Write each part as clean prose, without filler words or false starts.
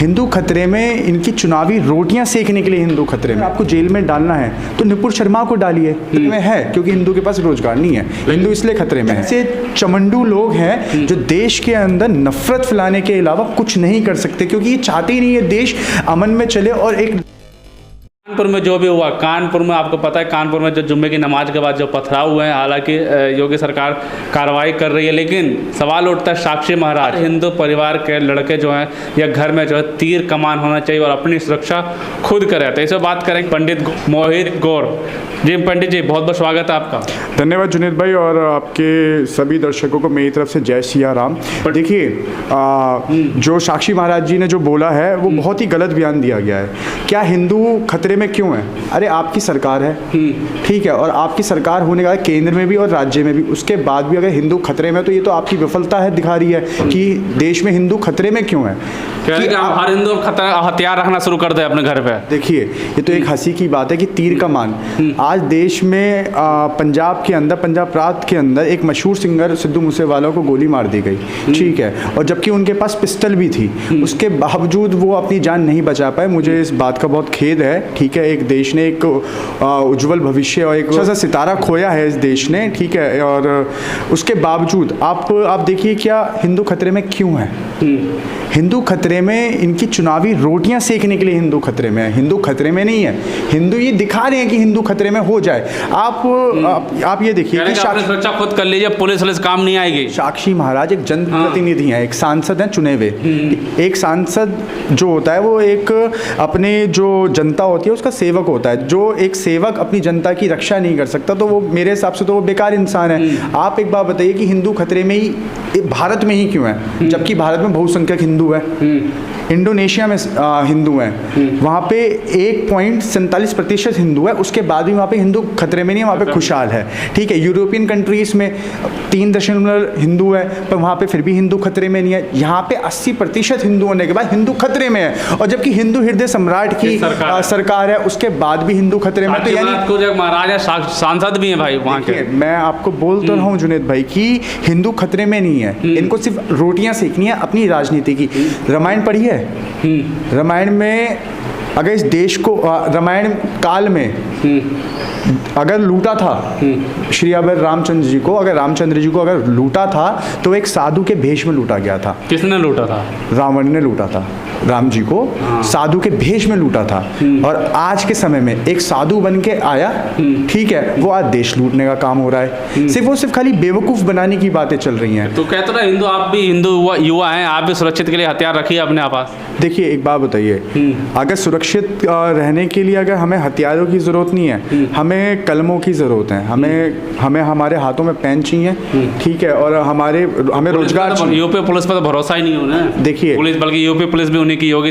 हिंदू खतरे में, इनकी चुनावी रोटियां सेकने के लिए हिंदू खतरे में। आपको जेल में डालना है तो नुपुर शर्मा को डालिए, में है क्योंकि हिंदू के पास रोजगार नहीं है, हिंदू इसलिए खतरे में है। ऐसे चमंडू लोग हैं जो देश के अंदर नफरत फैलाने के अलावा कुछ नहीं कर सकते, क्योंकि ये चाहते ही नहीं है देश अमन में चले। और एक कानपुर में जो भी हुआ, कानपुर में आपको पता है, कानपुर में जो जुम्मे की नमाज के बाद जो पथराव हुए हैं, हालांकि योगी सरकार कार्रवाई कर रही है, लेकिन सवाल उठता है साक्षी महाराज हिंदू परिवार के लड़के जो हैं या घर में जो है तीर कमान होना चाहिए और अपनी सुरक्षा खुद करें। तो इसे बात करें पंडित मोहित गौर जी। पंडित जी बहुत बहुत स्वागत है आपका। धन्यवाद जुनेद भाई, और आपके सभी दर्शकों को मेरी तरफ से जय सिया राम। देखिए जो साक्षी महाराज जी ने जो बोला है वो बहुत ही गलत बयान दिया गया है। क्या हिंदू खतरे में क्यों है? अरे आपकी सरकार है, ठीक है, और आपकी सरकार होने का केंद्र में भी और राज्य में भी, उसके बाद भी अगर हिंदू खतरे में, तो ये तो आपकी विफलता है, दिखा रही है कि देश में हिंदू खतरे में क्यों है। कि आप हर हिंदू हथियार रखना शुरू कर दे अपने घर पे। देखिए ये तो एक हंसी की बात है कि तीर कमान। आज देश में पंजाब के अंदर, पंजाब प्रांत के अंदर एक मशहूर सिंगर सिद्धू मूसेवाला को गोली मार दी गई, ठीक है, और जबकि उनके पास पिस्टल भी थी, उसके बावजूद वो अपनी जान नहीं बचा पाए। मुझे इस बात का बहुत खेद है, ठीक है। एक देश ने एक उज्जवल भविष्य और एक अच्छा सा सितारा खोया है इस देश ने, ठीक है, और उसके बावजूद आप देखिए क्या हिंदू खतरे में क्यों है। हिंदू खतरे में, इनकी चुनावी रोटियां सेकने के लिए हिंदू खतरे में है, हिंदू खतरे में नहीं है। हिंदू ये दिखा रहे हैं कि हिंदू खतरे में हो जाए। आप ये देखिए कि सुरक्षा खुद कर लीजिए, पुलिस काम नहीं आएगी। साक्षी महाराज एक जनप्रतिनिधि हैं, एक सांसद हैं चुने हुए। एक सांसद जो होता है वो एक अपने जो जनता होती है उसका सेवक होता है। जो एक सेवक अपनी जनता की रक्षा नहीं कर सकता तो वो मेरे हिसाब से तो वो बेकार इंसान है। आप एक बात बताइए कि हिंदू खतरे में ही भारत में ही क्यों है, जबकि भारत में बहुसंख्यक हिंदू है। इंडोनेशिया में हिंदू हैं, वहाँ पे 1.47% हिंदू है, उसके बाद भी वहाँ पे हिंदू खतरे में नहीं है, वहाँ पे खुशहाल है, ठीक है। यूरोपियन कंट्रीज़ में 3 हिंदू है, पर वहाँ पे फिर भी हिंदू खतरे में नहीं है। यहाँ पे 80% हिंदू होने के बाद हिंदू खतरे में है, और जबकि हिंदू हृदय सम्राट की सरकार है, उसके बाद भी हिंदू खतरे में। तो यानी महाराजा सांसद भी है भाई वहाँ के। मैं आपको बोल तो रहा हूँ जुनेद भाई कि हिंदू खतरे में नहीं है, इनको सिर्फ रोटियाँ सेकनी है अपनी राजनीति की। रामायण पढ़ी है, रामायण में अगर इस देश को, रामायण काल में अगर लूटा था श्री अगर रामचंद्र जी को, अगर रामचंद्र जी को अगर लूटा था तो एक साधु के भेष में लूटा गया था। किसने लूटा था? रावण ने लूटा था राम जी को, साधु के भेष में लूटा था। और आज के समय में एक साधु बन के आया, ठीक है, वो आज देश लूटने का काम हो रहा है। सिर्फ खाली बेवकूफ बनाने की बातें चल रही हैं। तो कहते ना हिंदू, आप भी हिंदू युवा हैं, आप भी सुरक्षित के लिए हथियार रखिए अपने पास। देखिए एक बात बताइए, अगर सुरक्षित रहने के लिए अगर हमें हथियारों की जरूरत नहीं है, हमें कलमों की जरूरत है, हमें हमारे हाथों में पेन चाहिए, ठीक है, और हमें रोजगार चाहिए। यूपी पुलिस पर तो भरोसा ही नहीं होना। देखिए पुलिस, बल्कि यूपी पुलिस भी उन्हीं की योगी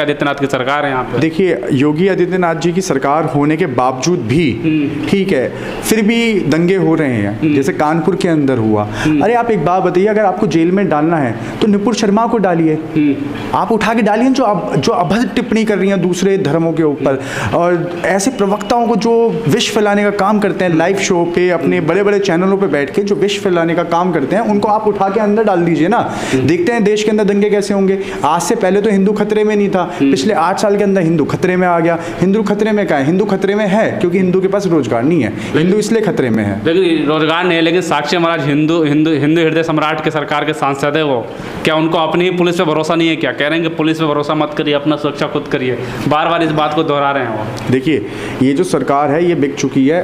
आदित्यनाथ की सरकार है यहाँ पे। देखिए योगी आदित्यनाथ जी की सरकार होने के बावजूद भी, ठीक है, फिर भी दंगे हो रहे हैं, जैसे कानपुर के अंदर हुआ। अरे आप एक बात बताइए, अगर आपको जेल में डालना है तो नुपुर शर्मा को डालिए, आप उठा के डालिए जो अभद्र टिप्पणी कर रही हैं दूसरे धर्मों के ऊपर, और ऐसे प्रवक्ताओं को जो विष फैलाने का काम करते हैं लाइव शो पे, अपने बड़े बड़े चैनलों पे बैठ के जो विष फैलाने का काम करते हैं, उनको आप उठा के अंदर डाल दीजिए ना। देखते हैं देश के अंदर दंगे कैसे होंगे। आज से पहले तो हिंदू खतरे में नहीं था, पिछले 8 साल के अंदर हिंदू खतरे में आ गया। हिंदू खतरे में क्या है? हिंदू खतरे में है क्योंकि हिंदू के पास रोजगार नहीं है, हिंदू इसलिए खतरे में है। लेकिन रोजगार नहीं है, लेकिन साक्षी महाराज हिंदू हृदय सम्राट के सरकार के सांसद है वो, क्या उनको अपनी ही पुलिस पे भरोसा नहीं है? क्या कह रहे हैं कि पुलिस पे भरोसा मत करिए, अपना सुरक्षा खुद करिए, बार बार इस बात को दोहरा रहे हैं वो। देखिए ये जो सरकार है ये बिक चुकी है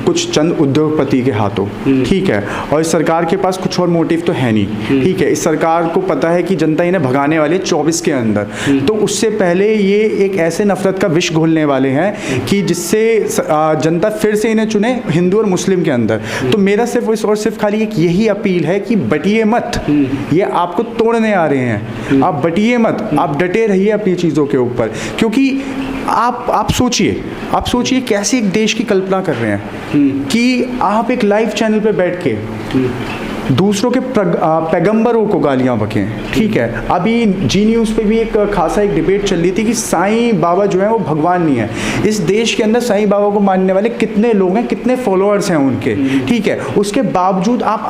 कुछ चंद उद्योगपति के हाथों, ठीक है, और इस सरकार के पास कुछ और मोटिव तो है नहीं, ठीक है। इस सरकार को पता है कि जनता इन्हें भगाने वाली है 24 के अंदर, तो उससे पहले ये एक ऐसे नफरत का विष घोलने वाले हैं कि जिससे जनता फिर से इन्हें चुने हिंदू और मुस्लिम के अंदर। तो मेरा सिर्फ खाली एक यही अपील है कि बटिए मत, ये आपको तोड़ने आ रहे हैं, आप बटिए मत, आप डटे रहिए अपनी चीज़ों के ऊपर, क्योंकि आप सोचिए कैसे एक देश की कल्पना कर रहे हैं कि आप एक लाइव चैनल पे बैठ के दूसरों के पैगंबरों को गालियां बकें। ठीक है, अभी जी न्यूज़ पे भी एक खासा एक डिबेट चल रही थी कि साईं बाबा जो है वो भगवान नहीं है। इस देश के अंदर साईं बाबा को मानने वाले कितने लोग हैं, कितने फॉलोअर्स हैं उनके। ठीक है, उसके बावजूद आप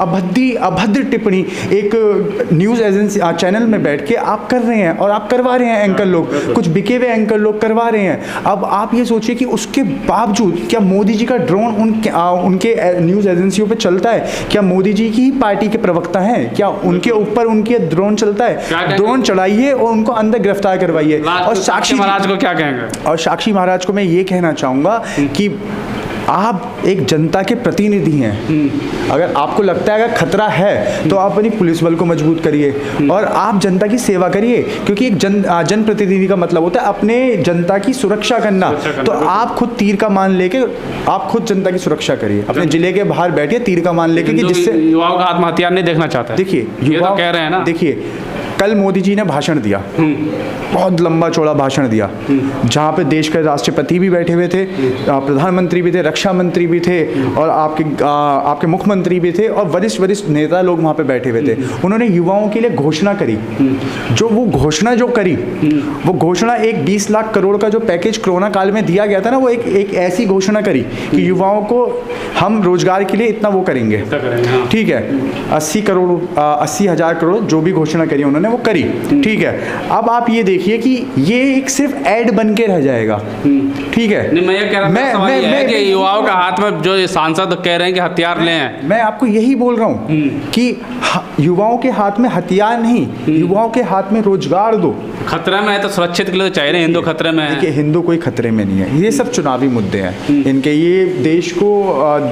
अभद्र टिप्पणी एक न्यूज़ एजेंसी चैनल में बैठ के आप कर रहे हैं और आप करवा रहे हैं। एंकर लोग, कुछ बिके हुए एंकर लोग करवा रहे हैं। अब आप ये सोचिए कि उसके बावजूद क्या मोदी जी का ड्रोन उनके न्यूज़ एजेंसियों पर चलता है? क्या मोदी जी की पार्टी के प्रवक्ता हैं? क्या उनके ऊपर उनके ड्रोन चलता है? ड्रोन चढ़ाइए और उनको अंदर गिरफ्तार करवाइए। और साक्षी महाराज को क्या कहेंगे? और साक्षी महाराज को मैं ये कहना चाहूँगा कि आप एक जनता के प्रतिनिधि हैं। अगर आपको लगता है अगर खतरा है तो आप अपनी पुलिस बल को मजबूत करिए और आप जनता की सेवा करिए, क्योंकि एक जनप्रतिनिधि का मतलब होता है अपने जनता की सुरक्षा करना। तो आप खुद तीर का मान लेके आप खुद जनता की सुरक्षा करिए, अपने जिले के बाहर बैठिए तीर का मान लेके कि जिससे युवाओं का हाथ में हथियार नहीं देखना चाहता। देखिए युवा कह रहे हैं ना, देखिए कल मोदी जी ने भाषण दिया, बहुत लंबा चौड़ा भाषण दिया, जहाँ पे देश के राष्ट्रपति भी बैठे हुए थे, प्रधानमंत्री भी थे, रक्षा मंत्री भी थे और आपके मुख्यमंत्री भी थे और वरिष्ठ नेता लोग वहाँ पे बैठे हुए थे। उन्होंने युवाओं के लिए घोषणा करी। वो घोषणा एक 20 लाख करोड़ का जो पैकेज कोरोना काल में दिया गया था ना, वो एक ऐसी घोषणा करी कि युवाओं को हम रोजगार के लिए इतना वो करेंगे। ठीक है, 80,000 करोड़ जो भी घोषणा करी उन्होंने वो करी। ठीक है, अब आप ये देखिए कि ये एक सिर्फ ऐड बन के रह जाएगा। ठीक है, नहीं, मैं ये कह रहा हूं कि युवाओं का हाथ में जो सांसद कह रहे हैं कि हथियार लें, मैं आपको यही बोल रहा हूँ कि युवाओं के हाथ में हथियार नहीं, युवाओं के हाथ में रोजगार दो। खतरे में है तो सुरक्षित के लिए तो चाहिए। हिंदू खतरे में है? देखिए, हिंदू कोई खतरे में नहीं है। ये सब चुनावी मुद्दे हैं इनके। ये देश को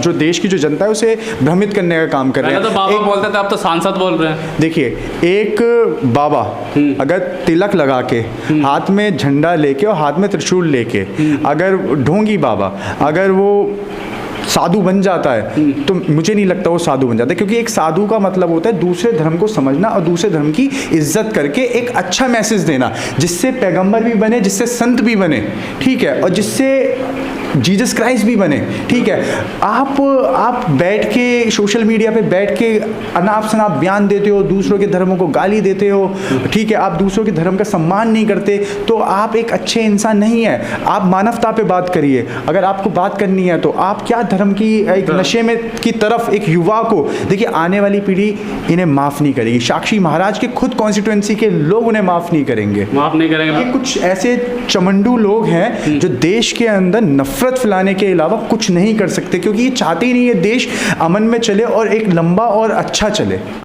जो देश की जो जनता है उसे भ्रमित करने का काम कर रहे हैं। तो बाबा बोलते थे, अब तो सांसद बोल रहे हैं। देखिए, एक बाबा अगर तिलक लगा के हाथ में झंडा लेके और हाथ में त्रिशूल लेके अगर ढोंगी बाबा अगर वो साधु बन जाता है तो मुझे नहीं लगता वो साधु बन जाता है, क्योंकि एक साधु का मतलब होता है दूसरे धर्म को समझना और दूसरे धर्म की इज्जत करके एक अच्छा मैसेज देना, जिससे पैगंबर भी बने, जिससे संत भी बने। ठीक है, और जिससे जीसस क्राइस्ट भी बने। ठीक है, आप बैठ के सोशल मीडिया पे बैठ के अनाप शनाप बयान देते हो, दूसरों के धर्मों को गाली देते हो। ठीक है, आप दूसरों के धर्म का सम्मान नहीं करते तो आप एक अच्छे इंसान नहीं है। आप मानवता पे बात करिए। अगर आपको बात करनी है तो आप क्या धर्म की एक नशे में की तरफ एक युवा को देखिए, आने वाली पीढ़ी इन्हें माफ़ नहीं करेगी। साक्षी महाराज के खुद कॉन्स्टिट्यूएंसी के लोग उन्हें माफ़ नहीं करेंगे। ये कुछ ऐसे चमंडू लोग हैं जो देश के अंदर नफरत फैलाने के अलावा कुछ नहीं कर सकते, क्योंकि ये चाहते ही नहीं है देश अमन में चले और एक लंबा और अच्छा चले।